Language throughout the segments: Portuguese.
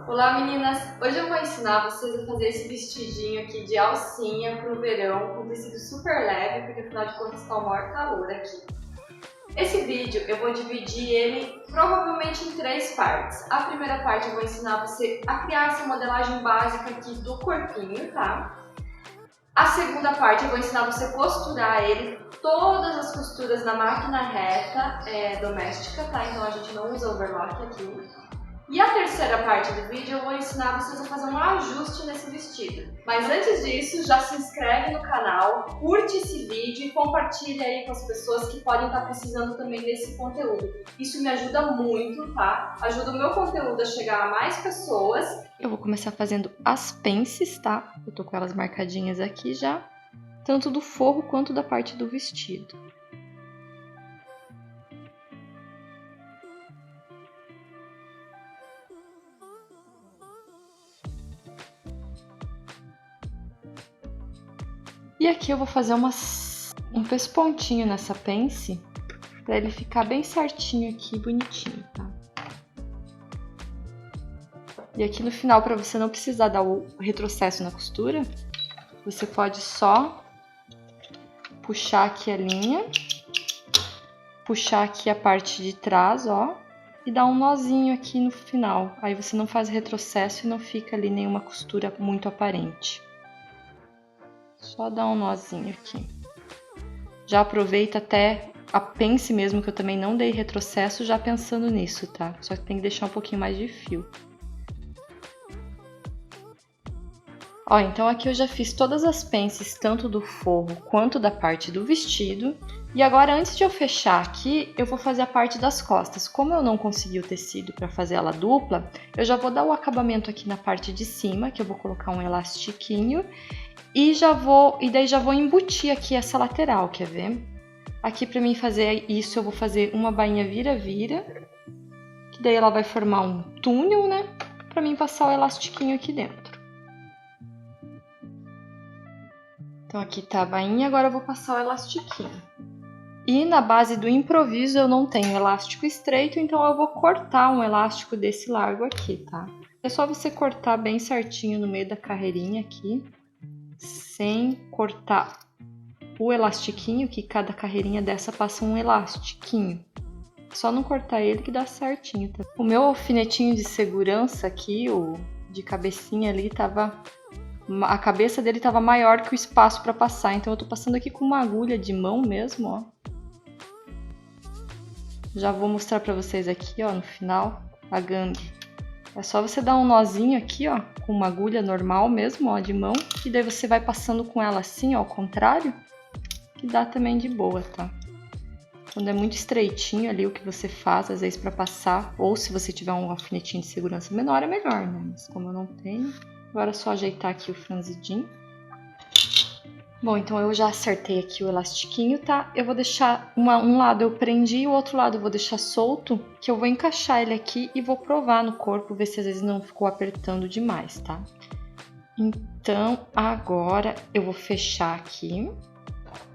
Olá meninas! Hoje eu vou ensinar vocês a fazer esse vestidinho aqui de alcinha pro verão, com tecido super leve, porque afinal de contas está o maior calor aqui. Esse vídeo eu vou dividir ele provavelmente em 3 partes. A primeira parte eu vou ensinar você a criar essa modelagem básica aqui do corpinho, tá? A segunda parte eu vou ensinar você a costurar ele, todas as costuras na máquina reta doméstica, tá? Então a gente não usa overlock aqui. E a terceira parte do vídeo eu vou ensinar vocês a fazer um ajuste nesse vestido. Mas antes disso, já se inscreve no canal, curte esse vídeo e compartilha aí com as pessoas que podem estar precisando também desse conteúdo. Isso me ajuda muito, tá? Ajuda o meu conteúdo a chegar a mais pessoas. Eu vou começar fazendo as pences, tá? Eu tô com elas marcadinhas aqui já, tanto do forro quanto da parte do vestido. E aqui eu vou fazer um pespontinho nessa pence, para ele ficar bem certinho aqui, bonitinho, tá? E aqui no final, para você não precisar dar o retrocesso na costura, você pode só puxar aqui a linha, puxar aqui a parte de trás, ó, e dar um nozinho aqui no final. Aí você não faz retrocesso e não fica ali nenhuma costura muito aparente. Só dá um nozinho aqui. Já aproveita até a pence mesmo, que eu também não dei retrocesso, já pensando nisso, tá? Só que tem que deixar um pouquinho mais de fio. Ó, então aqui eu já fiz todas as pences, tanto do forro quanto da parte do vestido. E agora, antes de eu fechar aqui, eu vou fazer a parte das costas. Como eu não consegui o tecido para fazer ela dupla, eu já vou dar o acabamento aqui na parte de cima, que eu vou colocar um elastiquinho. E daí já vou embutir aqui essa lateral, quer ver? Aqui para mim fazer isso, eu vou fazer uma bainha vira-vira, que daí ela vai formar um túnel, né? Para mim passar o elastiquinho aqui dentro. Então aqui tá a bainha, agora eu vou passar o elastiquinho. E na base do improviso eu não tenho elástico estreito, então eu vou cortar um elástico desse largo aqui, tá? É só você cortar bem certinho no meio da carreirinha aqui, sem cortar o elastiquinho, que cada carreirinha dessa passa um elastiquinho. Só não cortar ele que dá certinho, tá? O meu alfinetinho de segurança aqui, o de cabecinha ali, a cabeça dele tava maior que o espaço para passar, então eu tô passando aqui com uma agulha de mão mesmo, ó. Já vou mostrar para vocês aqui, ó, no final, a gangue. É só você dar um nozinho aqui, ó, com uma agulha normal mesmo, ó, de mão, e daí você vai passando com ela assim, ó, ao contrário, que dá também de boa, tá? Quando é muito estreitinho ali o que você faz, às vezes para passar, ou se você tiver um alfinetinho de segurança menor, é melhor, né? Mas como eu não tenho, agora é só ajeitar aqui o franzidinho. Bom, então eu já acertei aqui o elastiquinho, tá? Eu vou deixar um lado eu prendi e o outro lado eu vou deixar solto, que eu vou encaixar ele aqui e vou provar no corpo, ver se às vezes não ficou apertando demais, tá? Então, agora eu vou fechar aqui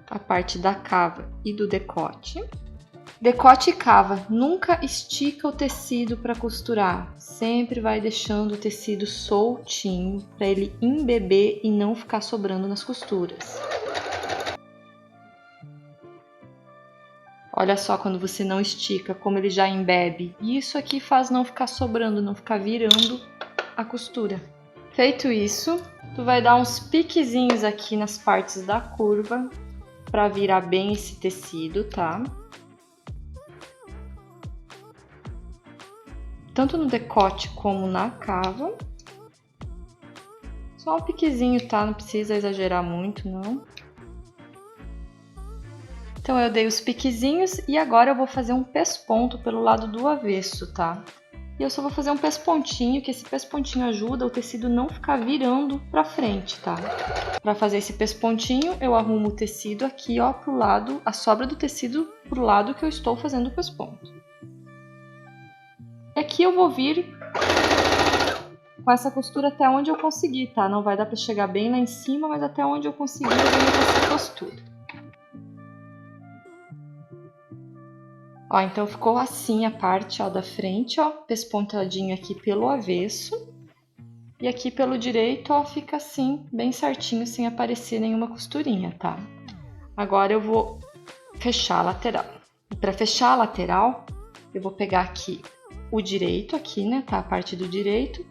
a parte da cava e do decote. Decote e cava, nunca estica o tecido para costurar, sempre vai deixando o tecido soltinho para ele embeber e não ficar sobrando nas costuras. Olha só quando você não estica, como ele já embebe. E isso aqui faz não ficar sobrando, não ficar virando a costura. Feito isso, tu vai dar uns piquezinhos aqui nas partes da curva para virar bem esse tecido, tá? Tanto no decote como na cava. Só um piquezinho, tá? Não precisa exagerar muito, não. Então eu dei os piquezinhos e agora eu vou fazer um pesponto pelo lado do avesso, tá? E eu só vou fazer um pespontinho, que esse pespontinho ajuda o tecido não ficar virando pra frente, tá? Pra fazer esse pespontinho, eu arrumo o tecido aqui, ó, pro lado, a sobra do tecido pro lado que eu estou fazendo o pesponto. E aqui eu vou vir com essa costura até onde eu conseguir, tá? Não vai dar pra chegar bem lá em cima, mas até onde eu conseguir eu venho com essa costura. Ó, então ficou assim a parte, ó, da frente, ó, pespontadinho aqui pelo avesso. E aqui pelo direito, ó, fica assim, bem certinho, sem aparecer nenhuma costurinha, tá? Agora eu vou fechar a lateral. E para fechar a lateral, eu vou pegar aqui o direito, aqui, né, tá? A parte do direito,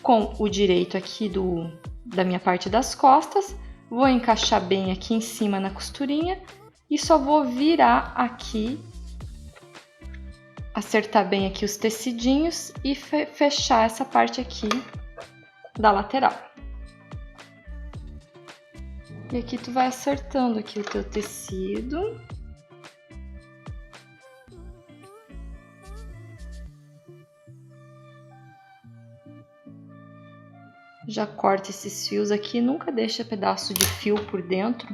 com o direito aqui da minha parte das costas, vou encaixar bem aqui em cima na costurinha e só vou virar aqui, acertar bem aqui os tecidinhos e fechar essa parte aqui da lateral. E aqui tu vai acertando aqui o teu tecido. Já corta esses fios aqui, nunca deixa pedaço de fio por dentro,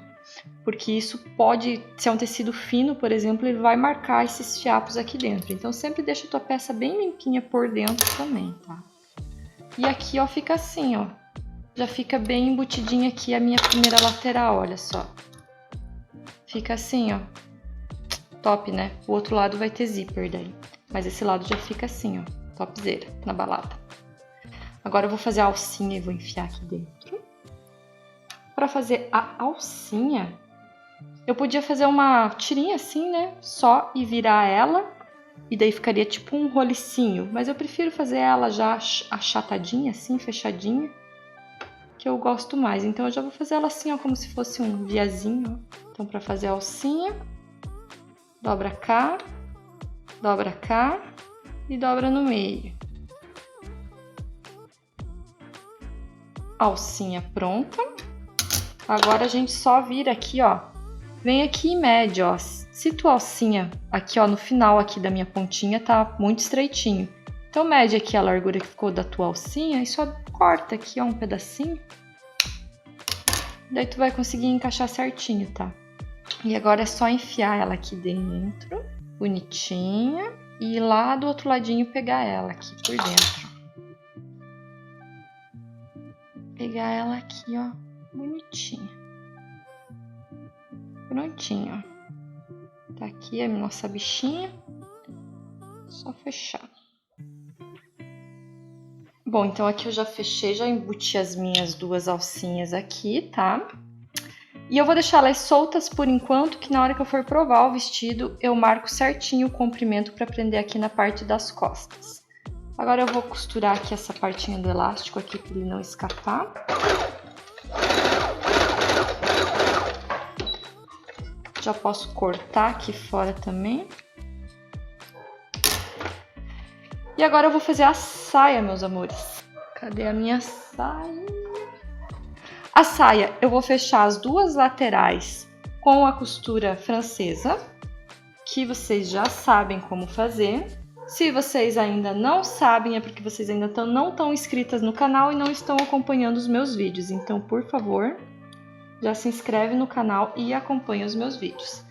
porque isso pode, se é um tecido fino, por exemplo, ele vai marcar esses fiapos aqui dentro. Então sempre deixa a tua peça bem limpinha por dentro também, tá? E aqui, ó, fica assim, ó. Já fica bem embutidinha aqui a minha primeira lateral, olha só. Fica assim, ó. Top, né? O outro lado vai ter zíper daí. Mas esse lado já fica assim, ó. Topzera, na balada. Agora eu vou fazer a alcinha e vou enfiar aqui dentro. Para fazer a alcinha, eu podia fazer uma tirinha assim, né? Só e virar ela. E daí ficaria tipo um rolicinho. Mas eu prefiro fazer ela já achatadinha, assim, fechadinha. Que eu gosto mais. Então eu já vou fazer ela assim, ó, como se fosse um viazinho, ó. Então para fazer a alcinha, dobra cá e dobra no meio. Alcinha pronta. Agora a gente só vira aqui, ó. Vem aqui e mede, ó. Se tua alcinha aqui, ó, no final aqui da minha pontinha tá muito estreitinho. Então mede aqui a largura que ficou da tua alcinha e só corta aqui, ó, um pedacinho. Daí tu vai conseguir encaixar certinho, tá? E agora é só enfiar ela aqui dentro, bonitinha. E ir lá do outro ladinho pegar ela aqui por dentro. Pegar ela aqui, ó, bonitinha. Prontinho, ó. Tá aqui a nossa bichinha. Só fechar. Bom, então aqui eu já fechei, já embuti as minhas duas alcinhas aqui, tá? E eu vou deixar elas soltas por enquanto, que na hora que eu for provar o vestido, eu marco certinho o comprimento para prender aqui na parte das costas. Agora eu vou costurar aqui essa partinha do elástico aqui para ele não escapar. Já posso cortar aqui fora também. E agora eu vou fazer a saia, meus amores. Cadê a minha saia? A saia, eu vou fechar as duas laterais com a costura francesa, que vocês já sabem como fazer. Se vocês ainda não sabem, é porque vocês ainda não estão inscritas no canal e não estão acompanhando os meus vídeos. Então, por favor, já se inscreve no canal e acompanha os meus vídeos.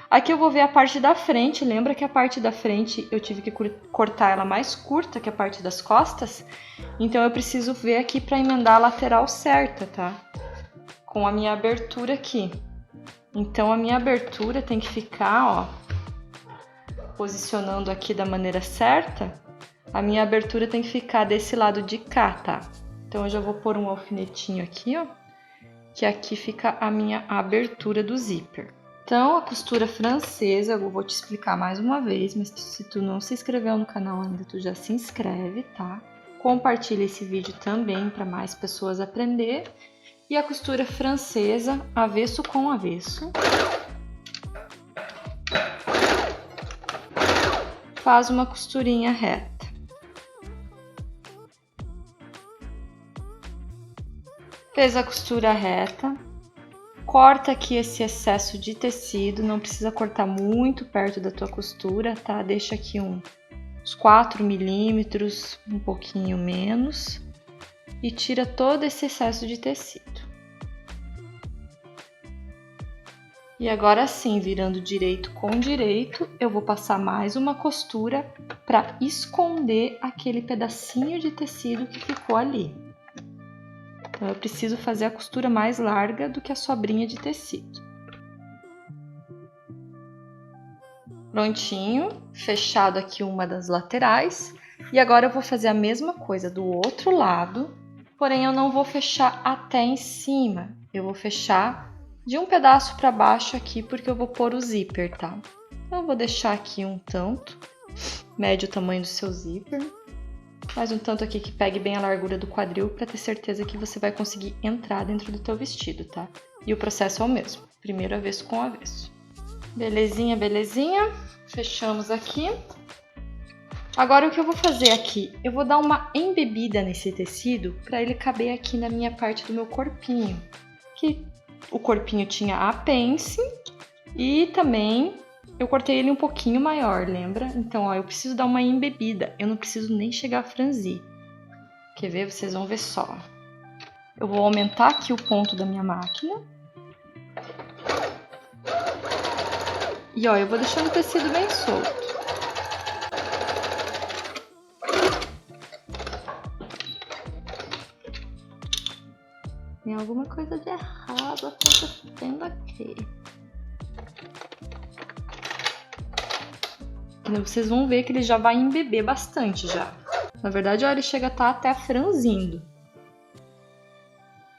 Aqui eu vou ver a parte da frente. Lembra que a parte da frente eu tive que cortar ela mais curta que a parte das costas? Então eu preciso ver aqui para emendar a lateral certa, tá? Com a minha abertura aqui. Então a minha abertura tem que ficar, ó, posicionando aqui da maneira certa. A minha abertura tem que ficar desse lado de cá, tá? Então eu já vou pôr um alfinetinho aqui, ó, que aqui fica a minha abertura do zíper. Então, a costura francesa, eu vou te explicar mais uma vez, mas se tu não se inscreveu no canal ainda, tu já se inscreve, tá? Compartilha esse vídeo também para mais pessoas aprender. E a costura francesa, avesso com avesso. Faz uma costurinha reta. Fez a costura reta. Corta aqui esse excesso de tecido, não precisa cortar muito perto da tua costura, tá? Deixa aqui uns 4 milímetros, um pouquinho menos, e tira todo esse excesso de tecido. E agora sim, virando direito com direito, eu vou passar mais uma costura para esconder aquele pedacinho de tecido que ficou ali. Então, eu preciso fazer a costura mais larga do que a sobrinha de tecido. Prontinho, fechado aqui uma das laterais. E agora eu vou fazer a mesma coisa do outro lado, porém eu não vou fechar até em cima. Eu vou fechar de um pedaço para baixo aqui, porque eu vou pôr o zíper, tá? Então eu vou deixar aqui um tanto, mede o tamanho do seu zíper. Mais um tanto aqui que pegue bem a largura do quadril para ter certeza que você vai conseguir entrar dentro do teu vestido, tá? E o processo é o mesmo, primeiro avesso com avesso. Belezinha, belezinha. Fechamos aqui. Agora o que eu vou fazer aqui? Eu vou dar uma embebida nesse tecido para ele caber aqui na minha parte do meu corpinho. Que o corpinho tinha a pence e também eu cortei ele um pouquinho maior, lembra? Então, ó, eu preciso dar uma embebida. Eu não preciso nem chegar a franzir. Quer ver? Vocês vão ver só. Eu vou aumentar aqui o ponto da minha máquina. E ó, eu vou deixando o tecido bem solto. Tem alguma coisa de errado acontecendo aqui. Vocês vão ver que ele já vai embeber bastante já. Na verdade, ó, ele chega a estar até franzindo.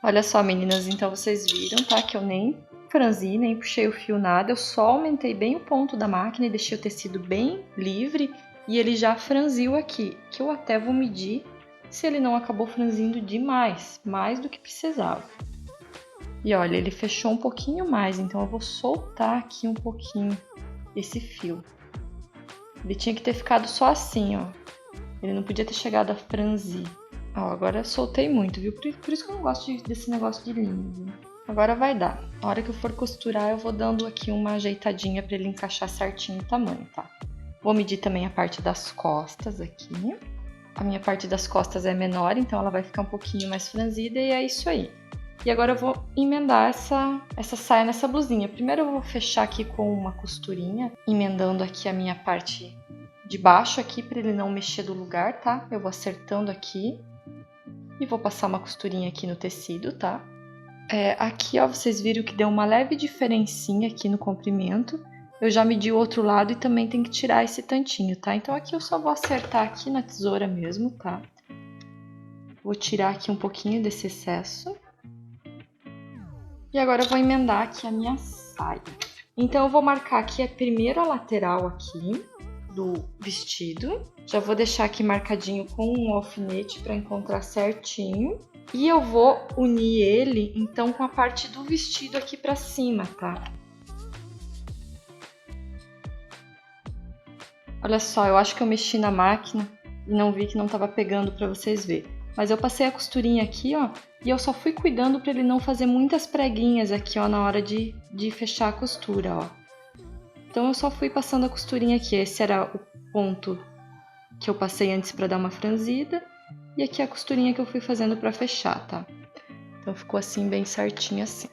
Olha só, meninas, então vocês viram, tá? Que eu nem franzi, nem puxei o fio, nada. Eu só aumentei bem o ponto da máquina e deixei o tecido bem livre. E ele já franziu aqui, que eu até vou medir se ele não acabou franzindo demais, mais do que precisava. E olha, ele fechou um pouquinho mais, então eu vou soltar aqui um pouquinho esse fio. Ele tinha que ter ficado só assim, ó. Ele não podia ter chegado a franzir. Ó, agora eu soltei muito, viu? Por isso que eu não gosto desse negócio de linha, viu? Agora vai dar. Na hora que eu for costurar, eu vou dando aqui uma ajeitadinha pra ele encaixar certinho o tamanho, tá? Vou medir também a parte das costas aqui. A minha parte das costas é menor, então ela vai ficar um pouquinho mais franzida e é isso aí. E agora eu vou emendar essa saia nessa blusinha. Primeiro eu vou fechar aqui com uma costurinha, emendando aqui a minha parte de baixo aqui para ele não mexer do lugar, tá? Eu vou acertando aqui e vou passar uma costurinha aqui no tecido, tá? Aqui, ó, vocês viram que deu uma leve diferencinha aqui no comprimento. Eu já medi o outro lado e também tem que tirar esse tantinho, tá? Então aqui eu só vou acertar aqui na tesoura mesmo, tá? Vou tirar aqui um pouquinho desse excesso. E agora eu vou emendar aqui a minha saia. Então eu vou marcar aqui primeiro a lateral aqui do vestido. Já vou deixar aqui marcadinho com um alfinete para encontrar certinho. E eu vou unir ele, então, com a parte do vestido aqui pra cima, tá? Olha só, eu acho que eu mexi na máquina e não vi que não tava pegando pra vocês verem. Mas eu passei a costurinha aqui, ó, e eu só fui cuidando pra ele não fazer muitas preguinhas aqui, ó, na hora de fechar a costura, ó. Então eu só fui passando a costurinha aqui. Esse era o ponto que eu passei antes pra dar uma franzida. E aqui a costurinha que eu fui fazendo pra fechar, tá? Então ficou assim, bem certinho assim.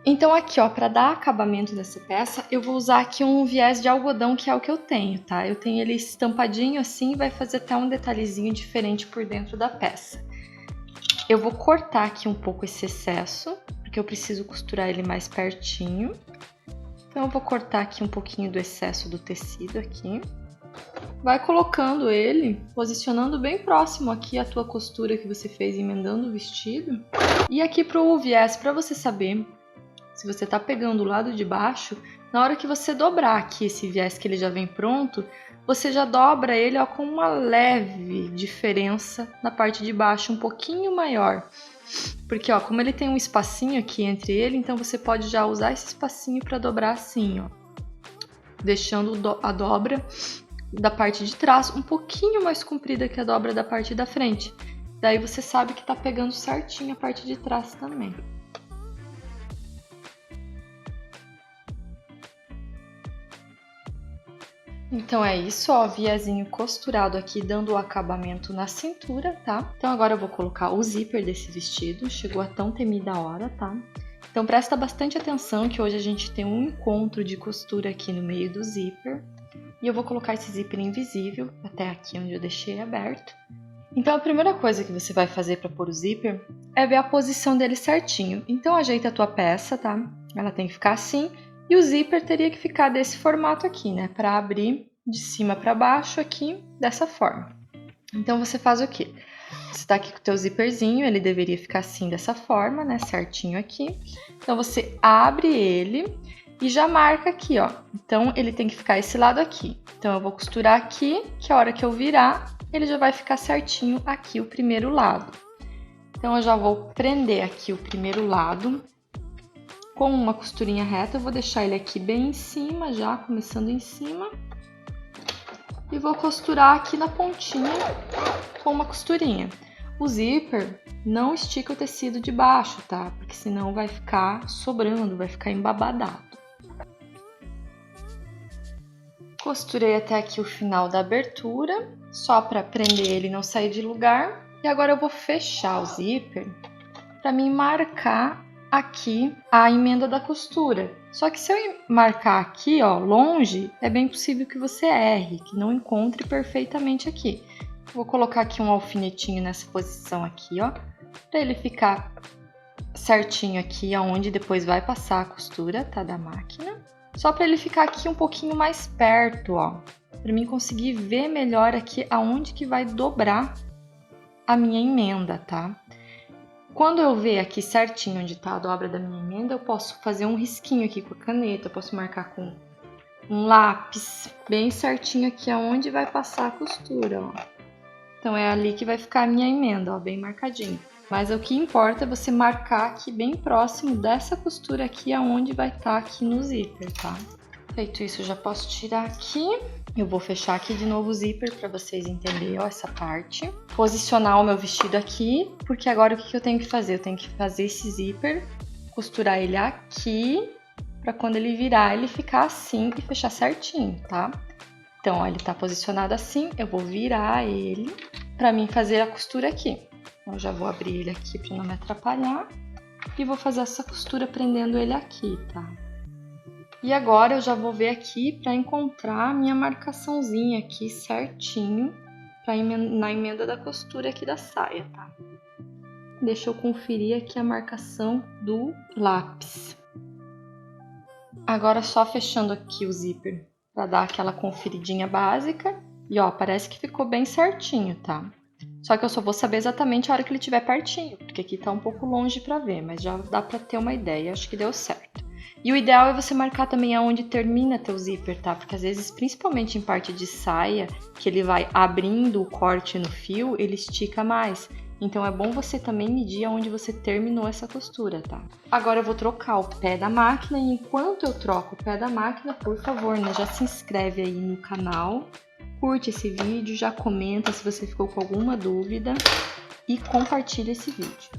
Então aqui, ó, pra dar acabamento nessa peça, eu vou usar aqui um viés de algodão, que é o que eu tenho, tá? Eu tenho ele estampadinho assim e vai fazer até um detalhezinho diferente por dentro da peça. Eu vou cortar aqui um pouco esse excesso, porque eu preciso costurar ele mais pertinho. Então eu vou cortar aqui um pouquinho do excesso do tecido aqui. Vai colocando ele, posicionando bem próximo aqui a tua costura que você fez emendando o vestido. E aqui pro viés, para você saber se você tá pegando o lado de baixo, na hora que você dobrar aqui esse viés que ele já vem pronto, você já dobra ele, ó, com uma leve diferença na parte de baixo, um pouquinho maior. Porque, ó, como ele tem um espacinho aqui entre ele, então você pode já usar esse espacinho para dobrar assim, ó. Deixando a dobra da parte de trás um pouquinho mais comprida que a dobra da parte da frente. Daí você sabe que tá pegando certinho a parte de trás também. Então é isso, ó, viésinho costurado aqui, dando o acabamento na cintura, tá? Então agora eu vou colocar o zíper desse vestido, chegou a tão temida hora, tá? Então presta bastante atenção que hoje a gente tem um encontro de costura aqui no meio do zíper. E eu vou colocar esse zíper invisível até aqui onde eu deixei aberto. Então a primeira coisa que você vai fazer para pôr o zíper é ver a posição dele certinho. Então ajeita a tua peça, tá? Ela tem que ficar assim. E o zíper teria que ficar desse formato aqui, né? Para abrir de cima para baixo aqui, dessa forma. Então você faz o quê? Você tá aqui com o teu zíperzinho, ele deveria ficar assim, dessa forma, né, certinho aqui. Então, você abre ele e já marca aqui, ó. Então, ele tem que ficar esse lado aqui. Então, eu vou costurar aqui, que a hora que eu virar, ele já vai ficar certinho aqui o primeiro lado. Então, eu já vou prender aqui o primeiro lado com uma costurinha reta. Eu vou deixar ele aqui bem em cima, já começando em cima. E vou costurar aqui na pontinha com uma costurinha. O zíper não estica o tecido de baixo, tá? Porque senão vai ficar sobrando, vai ficar embabadado. Costurei até aqui o final da abertura, só para prender ele e não sair de lugar. E agora eu vou fechar o zíper para mim marcar aqui a emenda da costura. Só que se eu marcar aqui, ó, longe, é bem possível que você erre, que não encontre perfeitamente aqui. Vou colocar aqui um alfinetinho nessa posição aqui, ó, para ele ficar certinho aqui, aonde depois vai passar a costura, tá, da máquina. Só para ele ficar aqui um pouquinho mais perto, ó, para mim conseguir ver melhor aqui aonde que vai dobrar a minha emenda, tá? Quando eu ver aqui certinho onde tá a dobra da minha emenda, eu posso fazer um risquinho aqui com a caneta, eu posso marcar com um lápis, bem certinho aqui aonde vai passar a costura, ó. Então, é ali que vai ficar a minha emenda, ó, bem marcadinho. Mas o que importa é você marcar aqui bem próximo dessa costura aqui, aonde vai estar aqui no zíper, tá? Feito isso, eu já posso tirar aqui. Eu vou fechar aqui de novo o zíper para vocês entenderem, ó, essa parte. Posicionar o meu vestido aqui, porque agora o que eu tenho que fazer? Eu tenho que fazer esse zíper, costurar ele aqui, para quando ele virar, ele ficar assim e fechar certinho, tá? Então, ó, ele tá posicionado assim, eu vou virar ele para mim fazer a costura aqui. Eu já vou abrir ele aqui para não me atrapalhar e vou fazer essa costura prendendo ele aqui, tá? E agora eu já vou ver aqui para encontrar a minha marcaçãozinha aqui certinho na emenda da costura aqui da saia, tá? Deixa eu conferir aqui a marcação do lápis. Agora só fechando aqui o zíper para dar aquela conferidinha básica. E ó, parece que ficou bem certinho, tá? Só que eu só vou saber exatamente a hora que ele estiver pertinho, porque aqui tá um pouco longe para ver, mas já dá para ter uma ideia, acho que deu certo. E o ideal é você marcar também aonde termina teu zíper, tá? Porque às vezes, principalmente em parte de saia, que ele vai abrindo o corte no fio, ele estica mais. Então é bom você também medir aonde você terminou essa costura, tá? Agora eu vou trocar o pé da máquina e enquanto eu troco o pé da máquina, por favor, né, já se inscreve aí no canal, curte esse vídeo, já comenta se você ficou com alguma dúvida e compartilha esse vídeo.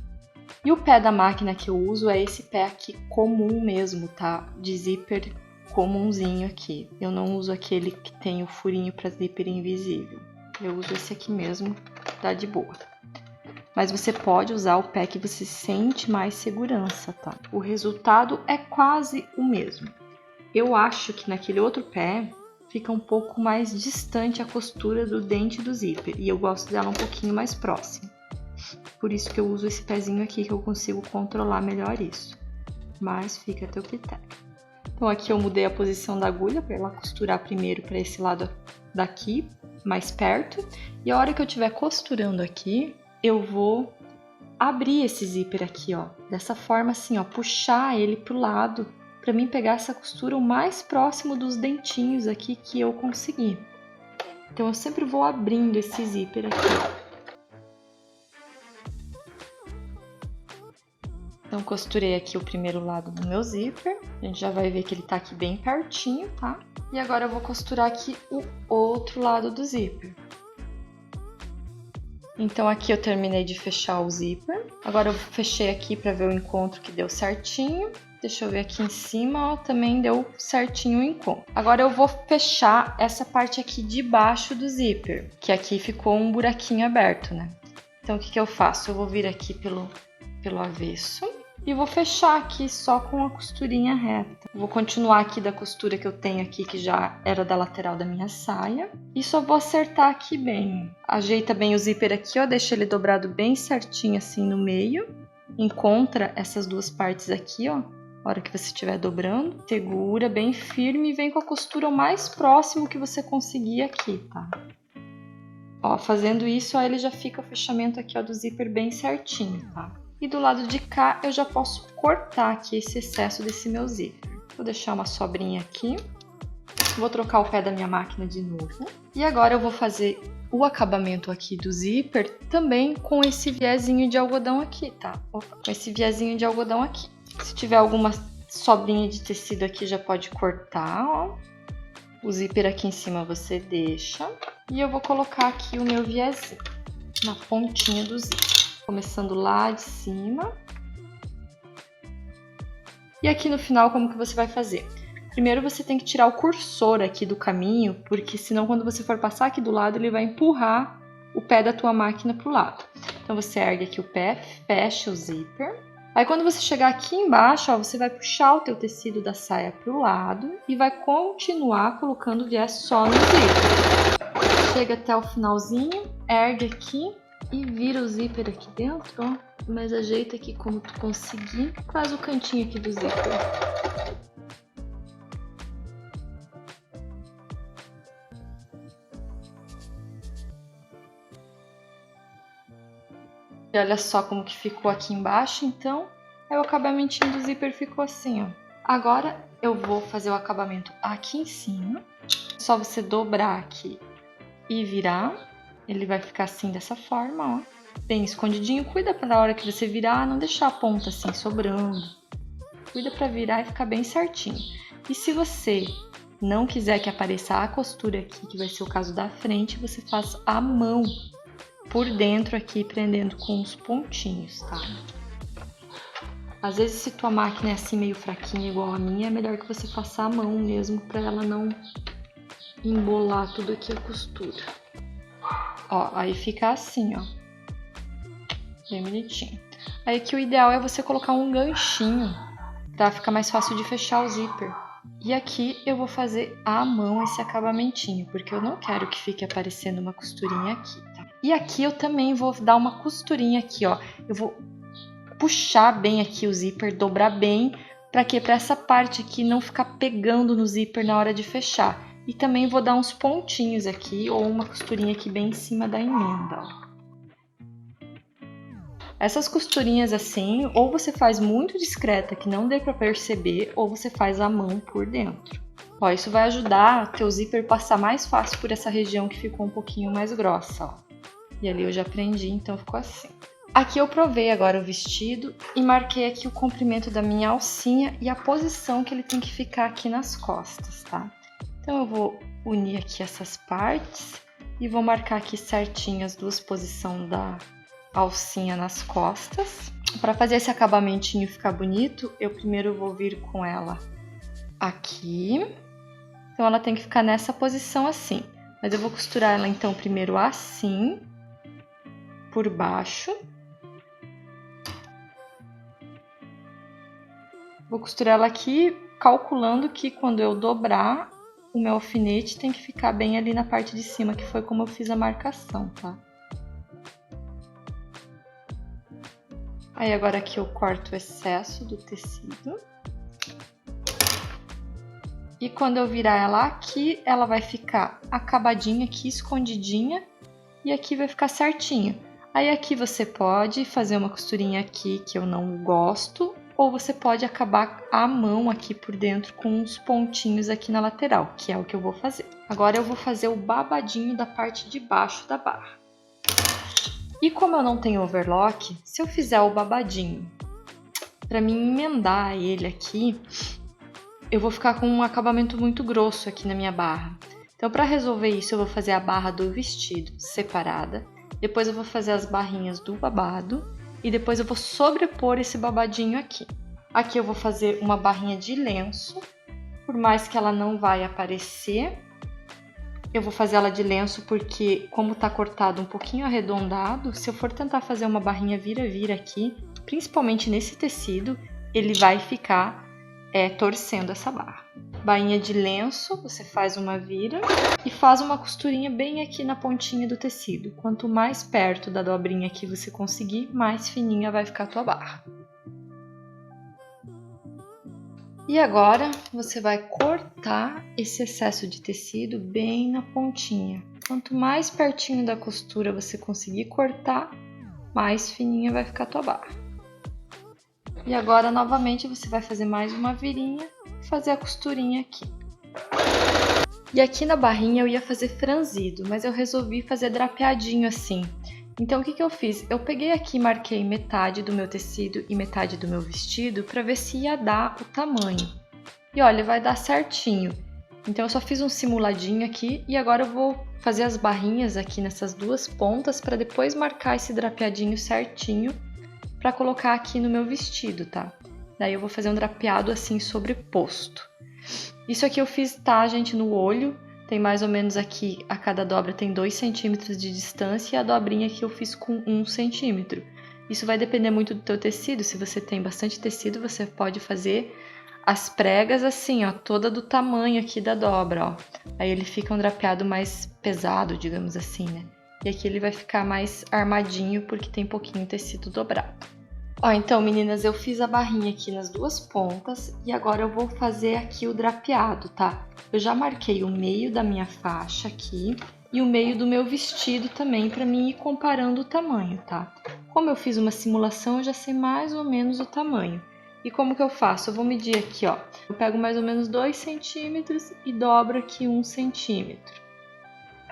E o pé da máquina que eu uso é esse pé aqui comum mesmo, tá? De zíper comumzinho aqui. Eu não uso aquele que tem o furinho para zíper invisível. Eu uso esse aqui mesmo, tá de boa. Mas você pode usar o pé que você sente mais segurança, tá? O resultado é quase o mesmo. Eu acho que naquele outro pé fica um pouco mais distante a costura do dente do zíper. E eu gosto dela um pouquinho mais próxima. Por isso que eu uso esse pezinho aqui, que eu consigo controlar melhor isso. Mas fica a teu critério. Então aqui eu mudei a posição da agulha para ela costurar primeiro para esse lado daqui, mais perto. E a hora que eu estiver costurando aqui, eu vou abrir esse zíper aqui, ó. Dessa forma assim, ó, puxar ele pro lado para mim pegar essa costura o mais próximo dos dentinhos aqui que eu conseguir. Então eu sempre vou abrindo esse zíper aqui. Então, costurei aqui o primeiro lado do meu zíper. A gente já vai ver que ele tá aqui bem pertinho, tá? E agora eu vou costurar aqui o outro lado do zíper. Então, aqui eu terminei de fechar o zíper. Agora eu fechei aqui para ver o encontro que deu certinho. Deixa eu ver aqui em cima, ó, também deu certinho o encontro. Agora eu vou fechar essa parte aqui de baixo do zíper, que aqui ficou um buraquinho aberto, né? Então, o que eu faço? Eu vou vir aqui pelo avesso. E vou fechar aqui só com a costurinha reta. Vou continuar aqui da costura que eu tenho aqui, que já era da lateral da minha saia. E só vou acertar aqui bem. Ajeita bem o zíper aqui, ó. Deixa ele dobrado bem certinho assim no meio. Encontra essas duas partes aqui, ó. Na hora que você estiver dobrando. Segura bem firme e vem com a costura o mais próximo que você conseguir aqui, tá? Ó, fazendo isso, ó, ele já fica o fechamento aqui, ó, do zíper bem certinho, tá? E do lado de cá, eu já posso cortar aqui esse excesso desse meu zíper. Vou deixar uma sobrinha aqui. Vou trocar o pé da minha máquina de novo. E agora eu vou fazer o acabamento aqui do zíper também com esse viezinho de algodão aqui, tá? Opa, com esse viezinho de algodão aqui. Se tiver alguma sobrinha de tecido aqui, já pode cortar, ó. O zíper aqui em cima você deixa. E eu vou colocar aqui o meu viezinho na pontinha do zíper. Começando lá de cima. E aqui no final, como que você vai fazer? Primeiro você tem que tirar o cursor aqui do caminho, porque senão quando você for passar aqui do lado, ele vai empurrar o pé da tua máquina pro lado. Então você ergue aqui o pé, fecha o zíper. Aí quando você chegar aqui embaixo, ó, você vai puxar o teu tecido da saia pro lado e vai continuar colocando o viés só no zíper. Chega até o finalzinho, ergue aqui e vira o zíper aqui dentro, ó. Mas ajeita aqui como tu conseguir. Faz o cantinho aqui do zíper. E olha só como que ficou aqui embaixo, então. Aí o acabamentinho do zíper ficou assim, ó. Agora eu vou fazer o acabamento aqui em cima. Só você dobrar aqui e virar. Ele vai ficar assim, dessa forma, ó. Bem escondidinho. Cuida para na hora que você virar, não deixar a ponta assim, sobrando. Cuida para virar e ficar bem certinho. E se você não quiser que apareça a costura aqui, que vai ser o caso da frente, você faz a mão por dentro aqui, prendendo com os pontinhos, tá? Às vezes, se tua máquina é assim meio fraquinha, igual a minha, é melhor que você faça a mão mesmo, pra ela não embolar tudo aqui a costura. Ó, aí fica assim, ó. Bem bonitinho. Aí aqui o ideal é você colocar um ganchinho, pra ficar mais fácil de fechar o zíper. E aqui eu vou fazer à mão esse acabamentinho, porque eu não quero que fique aparecendo uma costurinha aqui, tá? E aqui eu também vou dar uma costurinha aqui, ó. Eu vou puxar bem aqui o zíper, dobrar bem, para quê? Para essa parte aqui não ficar pegando no zíper na hora de fechar. E também vou dar uns pontinhos aqui, ou uma costurinha aqui bem em cima da emenda, ó. Essas costurinhas assim, ou você faz muito discreta que não dê para perceber, ou você faz à mão por dentro. Ó, isso vai ajudar teu zíper passar mais fácil por essa região que ficou um pouquinho mais grossa, ó. E ali eu já prendi, então ficou assim. Aqui eu provei agora o vestido e marquei aqui o comprimento da minha alcinha e a posição que ele tem que ficar aqui nas costas, tá? Então eu vou unir aqui essas partes e vou marcar aqui certinho as duas posições da alcinha nas costas. Para fazer esse acabamentinho ficar bonito, eu primeiro vou vir com ela aqui. Então ela tem que ficar nessa posição assim. Mas eu vou costurar ela então primeiro assim, por baixo. Vou costurar ela aqui, calculando que quando eu dobrar, o meu alfinete tem que ficar bem ali na parte de cima, que foi como eu fiz a marcação, tá? Aí agora aqui eu corto o excesso do tecido. E quando eu virar ela aqui, ela vai ficar acabadinha aqui, escondidinha. E aqui vai ficar certinho. Aí aqui você pode fazer uma costurinha aqui que eu não gosto. Ou você pode acabar a mão aqui por dentro com uns pontinhos aqui na lateral, que é o que eu vou fazer. Agora eu vou fazer o babadinho da parte de baixo da barra. E como eu não tenho overlock, se eu fizer o babadinho, para mim emendar ele aqui, eu vou ficar com um acabamento muito grosso aqui na minha barra. Então, para resolver isso, eu vou fazer a barra do vestido separada, depois eu vou fazer as barrinhas do babado e depois eu vou sobrepor esse babadinho aqui. Aqui eu vou fazer uma barrinha de lenço, por mais que ela não vai aparecer, eu vou fazer ela de lenço porque, como tá cortado um pouquinho arredondado, se eu for tentar fazer uma barrinha vira-vira aqui, principalmente nesse tecido, ele vai ficar torcendo essa barra. Bainha de lenço, você faz uma vira e faz uma costurinha bem aqui na pontinha do tecido. Quanto mais perto da dobrinha que você conseguir, mais fininha vai ficar a tua barra. E agora você vai cortar esse excesso de tecido bem na pontinha. Quanto mais pertinho da costura você conseguir cortar, mais fininha vai ficar a tua barra. E agora, novamente, você vai fazer mais uma virinha e fazer a costurinha aqui. E aqui na barrinha eu ia fazer franzido, mas eu resolvi fazer drapeadinho assim. Então, o que eu fiz? Eu peguei aqui e marquei metade do meu tecido e metade do meu vestido para ver se ia dar o tamanho. E olha, vai dar certinho. Então, eu só fiz um simuladinho aqui e agora eu vou fazer as barrinhas aqui nessas duas pontas para depois marcar esse drapeadinho certinho para colocar aqui no meu vestido, tá? Daí eu vou fazer um drapeado assim sobreposto. Isso aqui eu fiz, tá, gente, no olho. Tem mais ou menos aqui, a cada dobra tem 2 centímetros de distância e a dobrinha aqui eu fiz com 1 centímetro. Isso vai depender muito do teu tecido. Se você tem bastante tecido, você pode fazer as pregas assim, ó, toda do tamanho aqui da dobra, ó. Aí ele fica um drapeado mais pesado, digamos assim, né? E aqui ele vai ficar mais armadinho porque tem pouquinho tecido dobrado. Ó, então, meninas, eu fiz a barrinha aqui nas duas pontas e agora eu vou fazer aqui o drapeado, tá? Eu já marquei o meio da minha faixa aqui e o meio do meu vestido também para mim ir comparando o tamanho, tá? Como eu fiz uma simulação, eu já sei mais ou menos o tamanho. E como que eu faço? Eu vou medir aqui, ó. Eu pego mais ou menos 2 centímetros e dobro aqui 1 centímetro.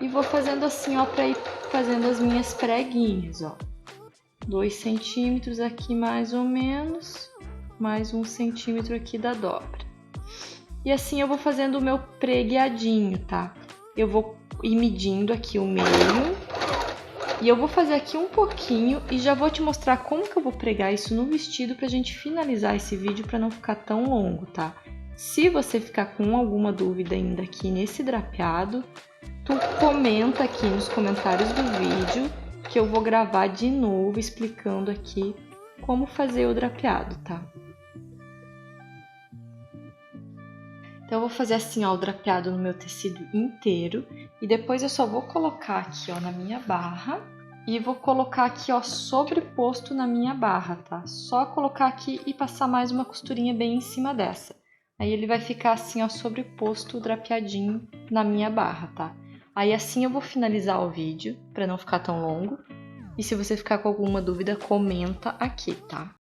E vou fazendo assim, ó, para ir fazendo as minhas preguinhas, ó. 2 centímetros aqui mais ou menos, mais 1 centímetro aqui da dobra. E assim eu vou fazendo o meu pregueadinho, tá? Eu vou ir medindo aqui o meio e eu vou fazer aqui um pouquinho e já vou te mostrar como que eu vou pregar isso no vestido pra gente finalizar esse vídeo pra não ficar tão longo, tá? Se você ficar com alguma dúvida ainda aqui nesse drapeado, tu comenta aqui nos comentários do vídeo que eu vou gravar de novo explicando aqui como fazer o drapeado, tá? Então, eu vou fazer assim, ó, o drapeado no meu tecido inteiro e depois eu só vou colocar aqui, ó, na minha barra e vou colocar aqui, ó, sobreposto na minha barra, tá? Só colocar aqui e passar mais uma costurinha bem em cima dessa. Aí ele vai ficar assim, ó, sobreposto, drapeadinho na minha barra, tá? Aí assim eu vou finalizar o vídeo, para não ficar tão longo. E se você ficar com alguma dúvida, comenta aqui, tá?